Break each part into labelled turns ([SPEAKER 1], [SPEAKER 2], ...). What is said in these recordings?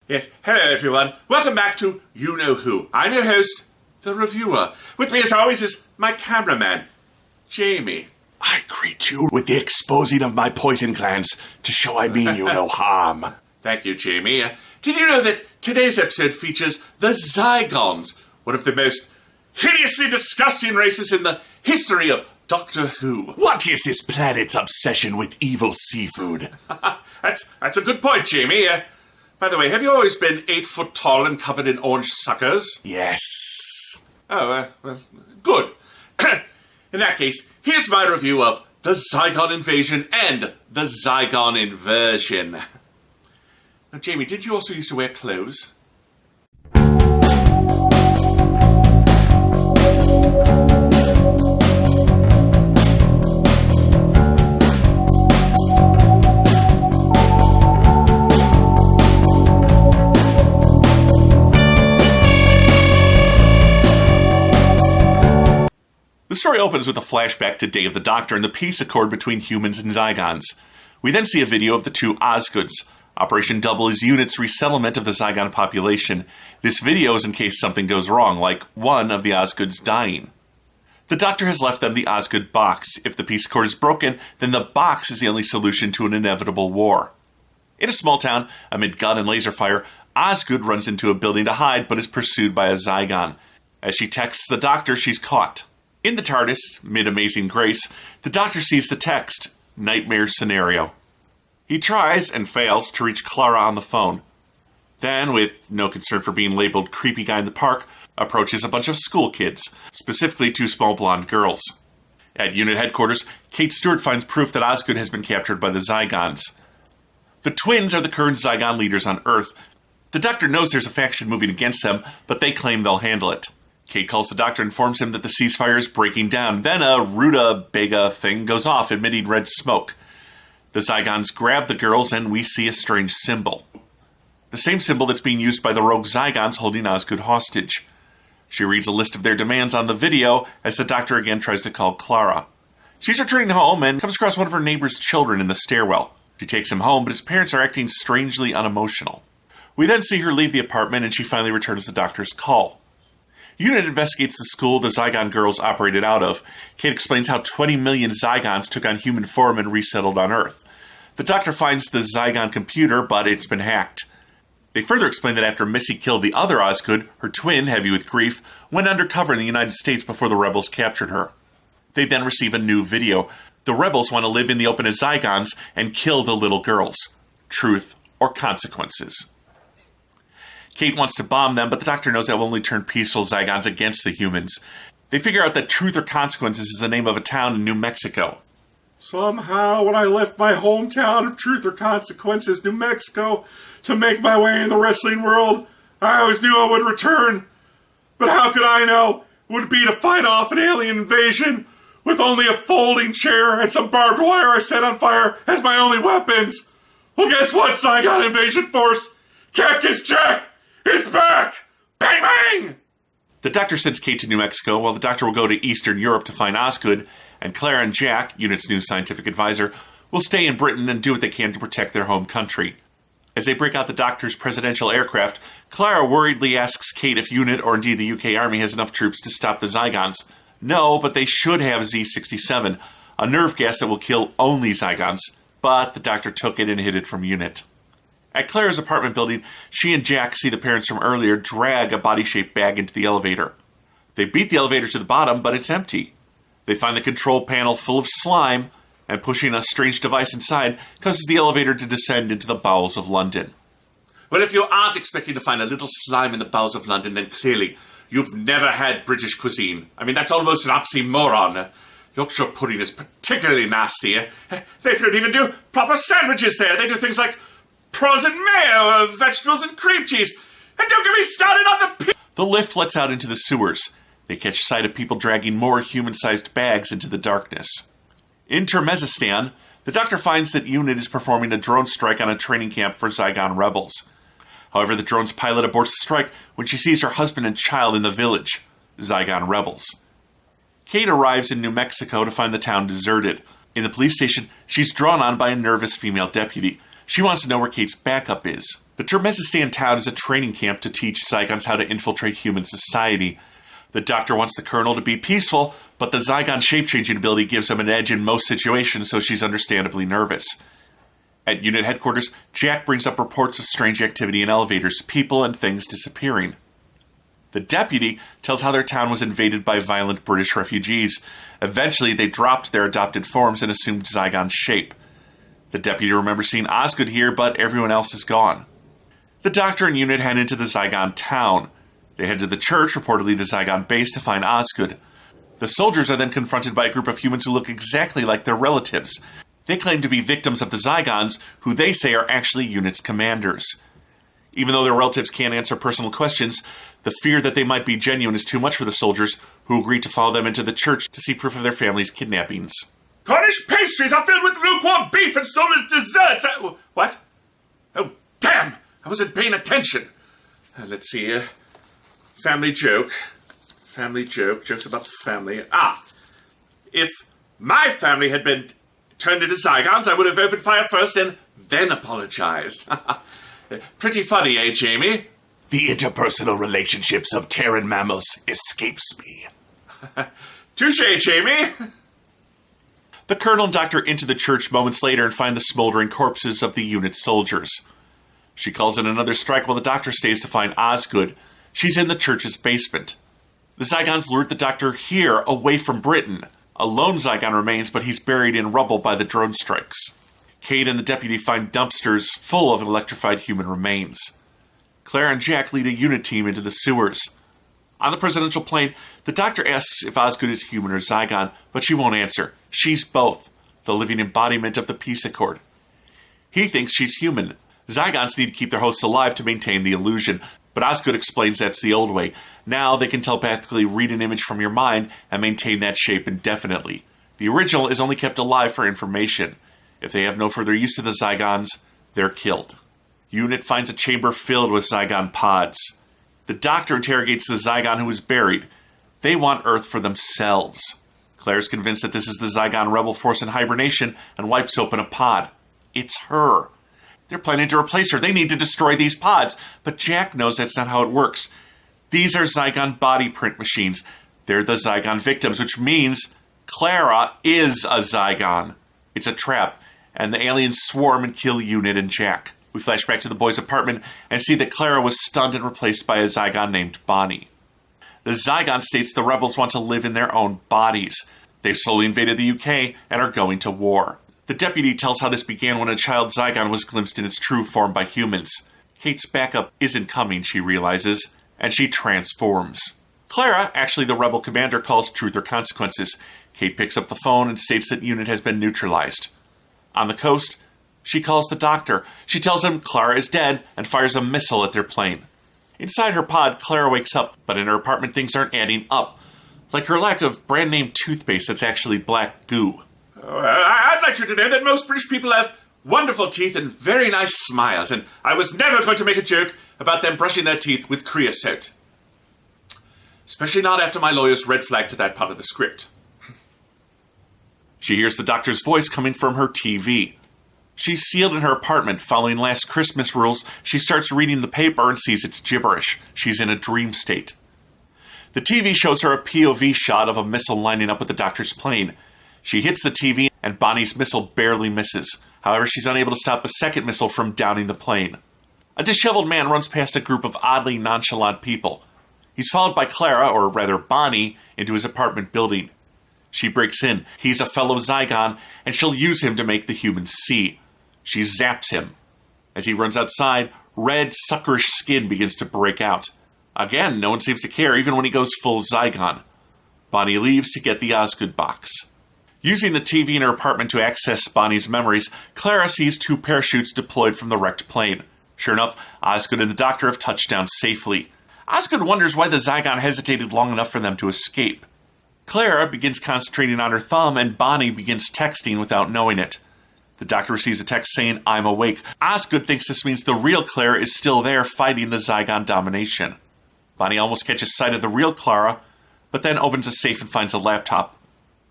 [SPEAKER 1] Yes, hello everyone. Welcome back to You Know Who. I'm your host, the reviewer. With me as always is my cameraman, Jamie.
[SPEAKER 2] I greet you with the exposing of my poison glands to show I mean you no harm.
[SPEAKER 1] Thank you, Jamie. Did you know that today's episode features the Zygons, one of the most hideously disgusting races in the history of Doctor Who?
[SPEAKER 2] What is this planet's obsession with evil seafood?
[SPEAKER 1] That's a good point, Jamie. By the way, have you always been 8 foot tall and covered in orange suckers?
[SPEAKER 2] Yes.
[SPEAKER 1] Oh, well, good. In that case, here's my review of the Zygon Invasion and the Zygon Inversion. Now, Jamie, did you also used to wear clothes? The story opens with a flashback to Day of the Doctor and the peace accord between humans and Zygons. We then see a video of the two Osgoods. Operation Double is UNIT's resettlement of the Zygon population. This video is in case something goes wrong, like one of the Osgoods dying. The Doctor has left them the Osgood box. If the peace accord is broken, then the box is the only solution to an inevitable war. In a small town, amid gun and laser fire, Osgood runs into a building to hide but is pursued by a Zygon. As she texts the Doctor, she's caught. In the TARDIS, mid-Amazing Grace, the Doctor sees the text, Nightmare Scenario. He tries, and fails, to reach Clara on the phone. Then, with no concern for being labeled creepy guy in the park, approaches a bunch of school kids, specifically 2 small blonde girls. At unit headquarters, Kate Stewart finds proof that Osgood has been captured by the Zygons. The twins are the current Zygon leaders on Earth. The Doctor knows there's a faction moving against them, but they claim they'll handle it. Kate calls the Doctor and informs him that the ceasefire is breaking down. Then a rutabaga thing goes off, emitting red smoke. The Zygons grab the girls, and we see a strange symbol. The same symbol that's being used by the rogue Zygons holding Osgood hostage. She reads a list of their demands on the video as the Doctor again tries to call Clara. She's returning home and comes across one of her neighbor's children in the stairwell. She takes him home, but his parents are acting strangely unemotional. We then see her leave the apartment, and she finally returns the Doctor's call. UNIT investigates the school the Zygon girls operated out of. Kate explains how 20 million Zygons took on human form and resettled on Earth. The Doctor finds the Zygon computer, but it's been hacked. They further explain that after Missy killed the other Osgood, her twin, heavy with grief, went undercover in the United States before the rebels captured her. They then receive a new video. The rebels want to live in the open as Zygons and kill the little girls. Truth or consequences. Kate wants to bomb them, but the Doctor knows that will only turn peaceful Zygons against the humans. They figure out that Truth or Consequences is the name of a town in New Mexico. Somehow, when I left my hometown of Truth or Consequences, New Mexico, to make my way in the wrestling world, I always knew I would return. But how could I know it would be to fight off an alien invasion with only a folding chair and some barbed wire I set on fire as my only weapons? Well, guess what, Zygon Invasion Force? Cactus Jack is back! Bang, bang! The Doctor sends Kate to New Mexico, while the Doctor will go to Eastern Europe to find Osgood, and Clara and Jack, UNIT's new scientific advisor, will stay in Britain and do what they can to protect their home country. As they break out the Doctor's presidential aircraft, Clara worriedly asks Kate if UNIT, or indeed the UK Army, has enough troops to stop the Zygons. No, but they should have Z-67, a nerve gas that will kill only Zygons, but the Doctor took it and hid it from UNIT. At Clara's apartment building, she and Jack see the parents from earlier drag a body-shaped bag into the elevator. They beat the elevator to the bottom, but it's empty. They find the control panel full of slime, and pushing a strange device inside causes the elevator to descend into the bowels of London. Well, if you aren't expecting to find a little slime in the bowels of London, then clearly you've never had British cuisine. I mean, that's almost an oxymoron. Yorkshire pudding is particularly nasty. They don't even do proper sandwiches there. They do things like prawns and mayo, vegetables and cream cheese. And don't get me started on the The lift lets out into the sewers. They catch sight of people dragging more human-sized bags into the darkness. In Turkmenistan, the Doctor finds that UNIT is performing a drone strike on a training camp for Zygon rebels. However, the drone's pilot aborts the strike when she sees her husband and child in the village, Zygon rebels. Kate arrives in New Mexico to find the town deserted. In the police station, she's drawn on by a nervous female deputy. She wants to know where Kate's backup is. The Termesistan town is a training camp to teach Zygons how to infiltrate human society. The doctor wants the colonel to be peaceful, but the Zygon shape-changing ability gives him an edge in most situations, so she's understandably nervous. At unit headquarters, Jack brings up reports of strange activity in elevators, people and things disappearing. The deputy tells how their town was invaded by violent British refugees. Eventually, they dropped their adopted forms and assumed Zygon shape. The deputy remembers seeing Osgood here, but everyone else is gone. The doctor and unit head into the Zygon town. They head to the church, reportedly the Zygon base, to find Osgood. The soldiers are then confronted by a group of humans who look exactly like their relatives. They claim to be victims of the Zygons, who they say are actually unit's commanders. Even though their relatives can't answer personal questions, the fear that they might be genuine is too much for the soldiers, who agree to follow them into the church to see proof of their family's kidnappings.
[SPEAKER 3] Cornish pastries are filled with lukewarm beef and stolen desserts. What? Oh, damn! I wasn't paying attention. Let's see. Family joke. Family joke. Jokes about the family. If my family had been turned into Zygons, I would have opened fire first and then apologized. Pretty funny, eh, Jamie?
[SPEAKER 2] The interpersonal relationships of Terran mammals escapes me.
[SPEAKER 3] Touché, Jamie.
[SPEAKER 1] The colonel and doctor enter the church moments later and find the smoldering corpses of the unit's soldiers. She calls in another strike while the doctor stays to find Osgood. She's in the church's basement. The Zygons lured the doctor here, away from Britain. A lone Zygon remains, but he's buried in rubble by the drone strikes. Kate and the deputy find dumpsters full of electrified human remains. Clara and Jack lead a unit team into the sewers. On the presidential plane, the doctor asks if Osgood is human or Zygon, but she won't answer. She's both, the living embodiment of the peace accord. He thinks she's human. Zygons need to keep their hosts alive to maintain the illusion, but Osgood explains that's the old way. Now they can telepathically read an image from your mind and maintain that shape indefinitely. The original is only kept alive for information. If they have no further use to the Zygons, they're killed. Unit finds a chamber filled with Zygon pods. The doctor interrogates the Zygon who is buried. They want Earth for themselves. Claire's convinced that this is the Zygon rebel force in hibernation and wipes open a pod. It's her. They're planning to replace her. They need to destroy these pods. But Jack knows that's not how it works. These are Zygon body print machines. They're the Zygon victims, which means Clara is a Zygon. It's a trap, and the aliens swarm and kill Unit and Jack. We flash back to the boys' apartment and see that Clara was stunned and replaced by a Zygon named Bonnie. The Zygon states the rebels want to live in their own bodies. They've slowly invaded the UK and are going to war. The deputy tells how this began when a child Zygon was glimpsed in its true form by humans. Kate's backup isn't coming, she realizes, and she transforms. Clara, actually the rebel commander, calls Truth or Consequences. Kate picks up the phone and states that Unit has been neutralized. On the coast, she calls the doctor. She tells him Clara is dead and fires a missile at their plane. Inside her pod, Clara wakes up, but in her apartment things aren't adding up. Like her lack of brand-name toothpaste that's actually black goo.
[SPEAKER 3] I'd like you to know that most British people have wonderful teeth and very nice smiles, and I was never going to make a joke about them brushing their teeth with creosote. Especially not after my lawyers red flagged to that part of the script. She hears the doctor's voice coming from her TV. She's sealed in her apartment. Following last Christmas rules, she starts reading the paper and sees it's gibberish. She's in a dream state. The TV shows her a POV shot of a missile lining up with the doctor's plane. She hits the TV and Bonnie's missile barely misses. However, she's unable to stop a second missile from downing the plane. A disheveled man runs past a group of oddly nonchalant people. He's followed by Clara, or rather Bonnie, into his apartment building. She breaks in. He's a fellow Zygon, and she'll use him to make the humans see. She zaps him. As he runs outside, red, suckerish skin begins to break out. Again, no one seems to care, even when he goes full Zygon. Bonnie leaves to get the Osgood box. Using the TV in her apartment to access Bonnie's memories, Clara sees 2 parachutes deployed from the wrecked plane. Sure enough, Osgood and the doctor have touched down safely. Osgood wonders why the Zygon hesitated long enough for them to escape. Clara begins concentrating on her thumb, and Bonnie begins texting without knowing it. The doctor receives a text saying, "I'm awake." Osgood thinks this means the real Clara is still there fighting the Zygon domination. Bonnie almost catches sight of the real Clara, but then opens a safe and finds a laptop.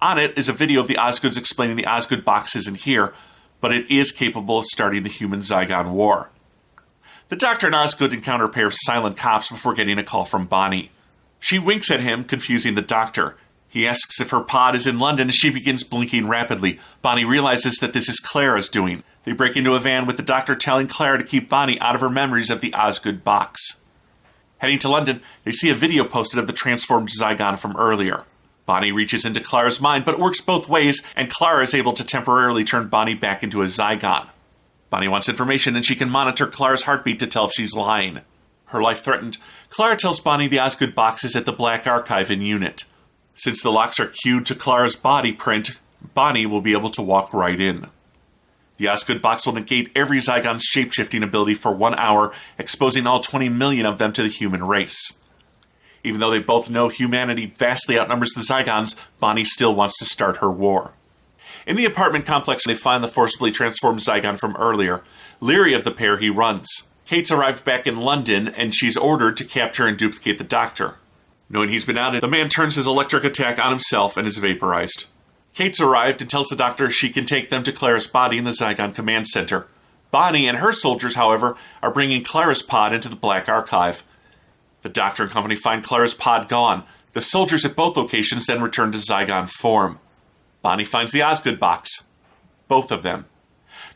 [SPEAKER 3] On it is a video of the Osgoods explaining the Osgood box isn't here, but it is capable of starting the human Zygon war.
[SPEAKER 1] The doctor and Osgood encounter a pair of silent cops before getting a call from Bonnie. She winks at him, confusing the doctor. He asks if her pod is in London, and she begins blinking rapidly. Bonnie realizes that this is Clara's doing. They break into a van with the doctor telling Clara to keep Bonnie out of her memories of the Osgood box. Heading to London, they see a video posted of the transformed Zygon from earlier. Bonnie reaches into Clara's mind, but it works both ways, and Clara is able to temporarily turn Bonnie back into a Zygon. Bonnie wants information, and she can monitor Clara's heartbeat to tell if she's lying. Her life threatened, Clara tells Bonnie the Osgood box is at the Black Archive in Unit. Since the locks are cued to Clara's body print, Bonnie will be able to walk right in. The Osgood box will negate every Zygon's shapeshifting ability for 1 hour, exposing all 20 million of them to the human race. Even though they both know humanity vastly outnumbers the Zygons, Bonnie still wants to start her war. In the apartment complex, they find the forcibly transformed Zygon from earlier. Leery of the pair, he runs. Kate's arrived back in London, and she's ordered to capture and duplicate the doctor. Knowing he's been outed, the man turns his electric attack on himself and is vaporized. Kate's arrived and tells the doctor she can take them to Clara's body in the Zygon Command Center. Bonnie and her soldiers, however, are bringing Clara's pod into the Black Archive. The doctor and company find Clara's pod gone. The soldiers at both locations then return to Zygon form. Bonnie finds the Osgood box. Both of them.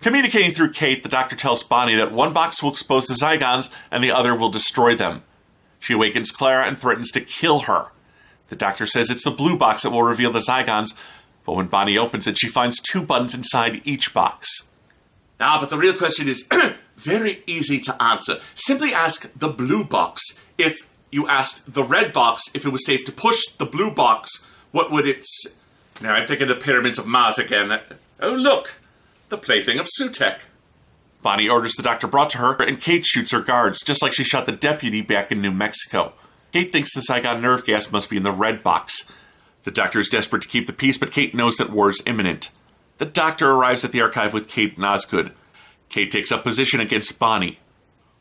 [SPEAKER 1] Communicating through Kate, the doctor tells Bonnie that one box will expose the Zygons and the other will destroy them. She awakens Clara and threatens to kill her. The doctor says it's the blue box that will reveal the Zygons, but when Bonnie opens it, she finds 2 buttons inside each box.
[SPEAKER 3] But the real question is very easy to answer. Simply ask the blue box. If you asked the red box if it was safe to push the blue box, what would it... Now I'm thinking the pyramids of Mars again. Oh, look! The plaything of Sutek.
[SPEAKER 1] Bonnie orders the doctor brought to her, and Kate shoots her guards, just like she shot the deputy back in New Mexico. Kate thinks the Zygon nerve gas must be in the red box. The doctor is desperate to keep the peace, but Kate knows that war is imminent. The doctor arrives at the archive with Kate and Osgood. Kate takes up position against Bonnie.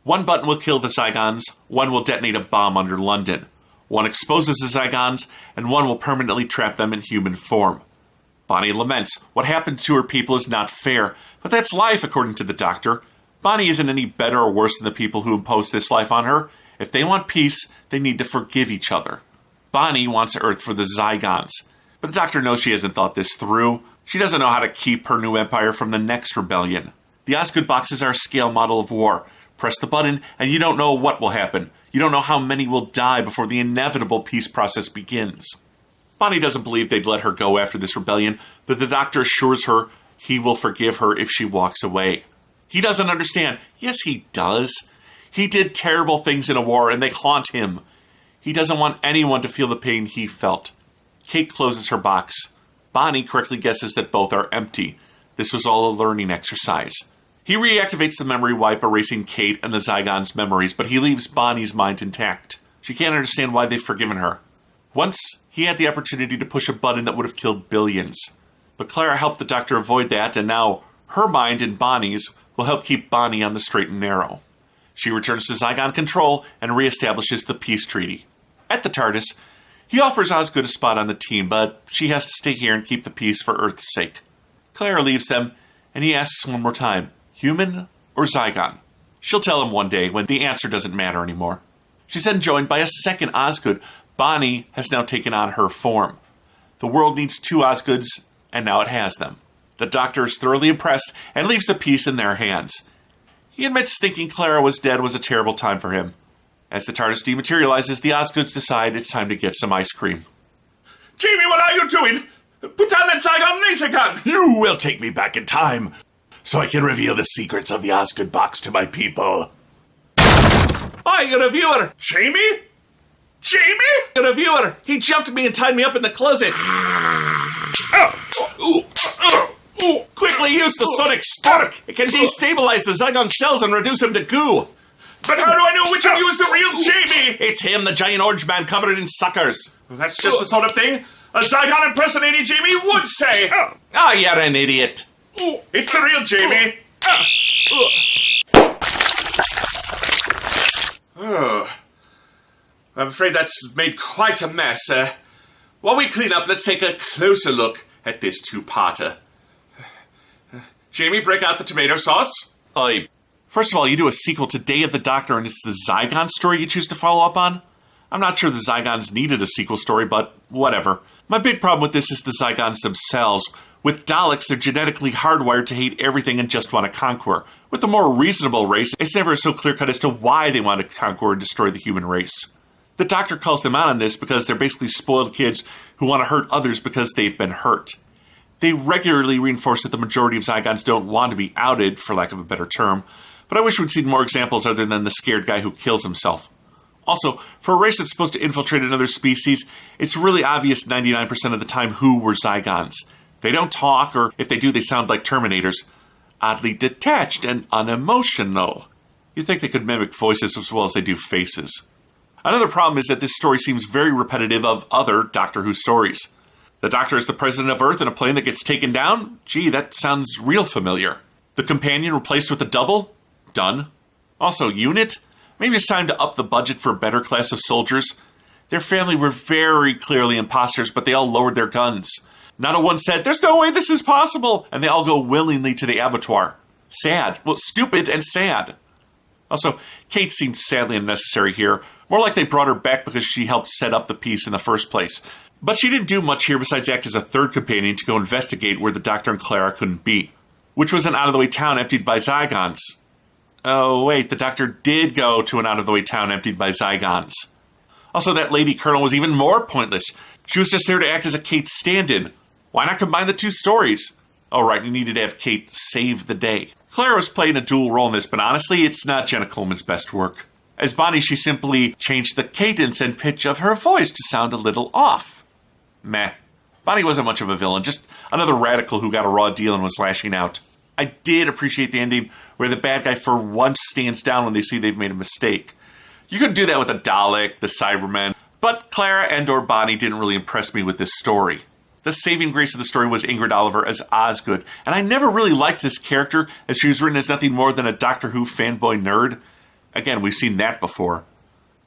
[SPEAKER 1] One button will kill the Zygons, one will detonate a bomb under London. One exposes the Zygons, and one will permanently trap them in human form. Bonnie laments. What happened to her people is not fair, but that's life, according to the doctor. Bonnie isn't any better or worse than the people who imposed this life on her. If they want peace, they need to forgive each other. Bonnie wants Earth for the Zygons, but the doctor knows she hasn't thought this through. She doesn't know how to keep her new empire from the next rebellion. The Osgood boxes are a scale model of war. Press the button, and you don't know what will happen. You don't know how many will die before the inevitable peace process begins. Bonnie doesn't believe they'd let her go after this rebellion, but the doctor assures her he will forgive her if she walks away. He doesn't understand. Yes, he does. He did terrible things in a war, and they haunt him. He doesn't want anyone to feel the pain he felt. Kate closes her box. Bonnie correctly guesses that both are empty. This was all a learning exercise. He reactivates the memory wipe, erasing Kate and the Zygons' memories, but he leaves Bonnie's mind intact. She can't understand why they've forgiven her. Once, he had the opportunity to push a button that would have killed billions. But Clara helped the doctor avoid that, and now her mind and Bonnie's will help keep Bonnie on the straight and narrow. She returns to Zygon control and reestablishes the peace treaty. At the TARDIS, he offers Osgood a spot on the team, but she has to stay here and keep the peace for Earth's sake. Clara leaves them, and he asks one more time, human or Zygon? She'll tell him one day when the answer doesn't matter anymore. She's then joined by a second Osgood. Bonnie has now taken on her form. The world needs 2 Osgoods, and now it has them. The doctor is thoroughly impressed and leaves the peace in their hands. He admits thinking Clara was dead was a terrible time for him. As the TARDIS dematerializes, the Osgoods decide it's time to get some ice cream.
[SPEAKER 3] Jamie, what are you doing? Put down that Zygon laser gun!
[SPEAKER 2] You will take me back in time, so I can reveal the secrets of the Osgood box to my people.
[SPEAKER 3] Hi, you're a viewer! Jamie? Jamie? You're a viewer! He jumped me and tied me up in the closet! Quickly use the sonic spark! It can destabilize the Zygon cells and reduce them to goo! But how do I know which of you is the real Jamie? It's him, the giant orange man covered in suckers. That's just the sort of thing a Zygon impersonating Jamie would say. Ah, you're an idiot. It's the real Jamie. Oh. I'm afraid that's made quite a mess. While we clean up, let's take a closer look at this 2-parter. Jamie, break out the tomato sauce.
[SPEAKER 1] First of all, you do a sequel to Day of the Doctor and it's the Zygon story you choose to follow up on? I'm not sure the Zygons needed a sequel story, but whatever. My big problem with this is the Zygons themselves. With Daleks, they're genetically hardwired to hate everything and just want to conquer. With the more reasonable race, it's never so clear-cut as to why they want to conquer and destroy the human race. The Doctor calls them out on this because they're basically spoiled kids who want to hurt others because they've been hurt. They regularly reinforce that the majority of Zygons don't want to be outed, for lack of a better term, but I wish we'd seen more examples other than the scared guy who kills himself. Also, for a race that's supposed to infiltrate another species, it's really obvious 99% of the time who were Zygons. They don't talk, or if they do, they sound like Terminators. Oddly detached and unemotional. You'd think they could mimic voices as well as they do faces. Another problem is that this story seems very repetitive of other Doctor Who stories. The Doctor is the president of Earth in a plane that gets taken down? Gee, that sounds real familiar. The companion replaced with a double? Done. Also, unit? Maybe it's time to up the budget for a better class of soldiers. Their family were very clearly imposters, but they all lowered their guns. Not a one said, "There's no way this is possible," and they all go willingly to the abattoir. Sad. Well, stupid and sad. Also, Kate seemed sadly unnecessary here. More like they brought her back because she helped set up the piece in the first place. But she didn't do much here besides act as a third companion to go investigate where the Doctor and Clara couldn't be, which was an out-of-the-way town emptied by Zygons. Oh, wait, the Doctor did go to an out-of-the-way town emptied by Zygons. Also, that Lady Colonel was even more pointless. She was just there to act as a Kate stand-in. Why not combine the two stories? Oh, right, you needed to have Kate save the day. Clara was playing a dual role in this, but honestly, it's not Jenna Coleman's best work. As Bonnie, she simply changed the cadence and pitch of her voice to sound a little off. Meh. Bonnie wasn't much of a villain, just another radical who got a raw deal and was lashing out. I did appreciate the ending where the bad guy for once stands down when they see they've made a mistake. You could do that with a Dalek, the Cybermen, but Clara and or Bonnie didn't really impress me with this story. The saving grace of the story was Ingrid Oliver as Osgood, and I never really liked this character as she was written as nothing more than a Doctor Who fanboy nerd. Again, we've seen that before.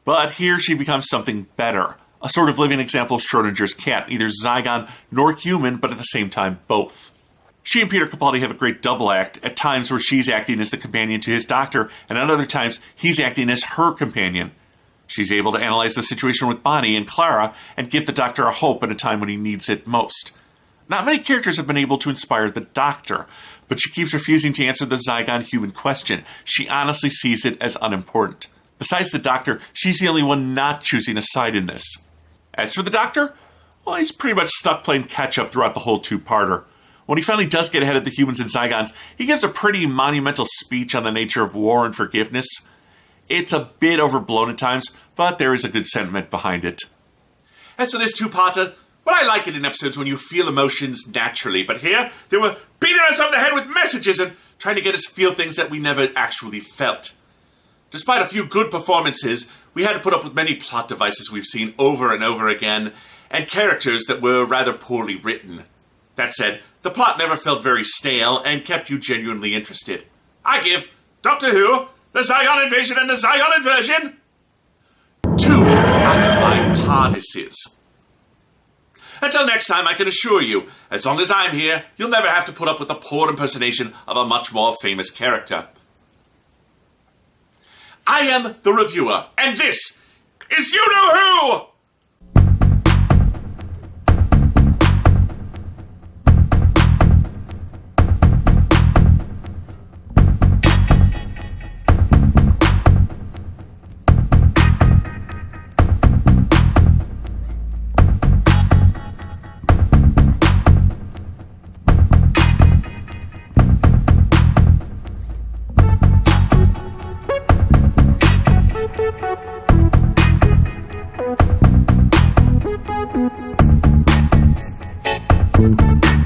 [SPEAKER 1] But here she becomes something better, a sort of living example of Schrodinger's cat, neither Zygon nor human, but at the same time both. She and Peter Capaldi have a great double act, at times where she's acting as the companion to his doctor, and at other times he's acting as her companion. She's able to analyze the situation with Bonnie and Clara and give the Doctor a hope at a time when he needs it most. Not many characters have been able to inspire the Doctor, but she keeps refusing to answer the Zygon human question. She honestly sees it as unimportant. Besides the Doctor, she's the only one not choosing a side in this. As for the Doctor, well, he's pretty much stuck playing catch-up throughout the whole two-parter. When he finally does get ahead of the humans and Zygons, he gives a pretty monumental speech on the nature of war and forgiveness. It's a bit overblown at times, but there is a good sentiment behind it.
[SPEAKER 3] As for this two-parter, well, I like it in episodes when you feel emotions naturally, but here they were beating us over the head with messages and trying to get us to feel things that we never actually felt. Despite a few good performances, we had to put up with many plot devices we've seen over and over again, and characters that were rather poorly written. That said, the plot never felt very stale and kept you genuinely interested. I give Doctor Who, the Zygon Invasion and the Zygon Inversion 2 out of 5 TARDISes. Until next time, I can assure you, as long as I'm here, you'll never have to put up with the poor impersonation of a much more famous character. I am the reviewer, and this is You Know Who!
[SPEAKER 4] Thank you.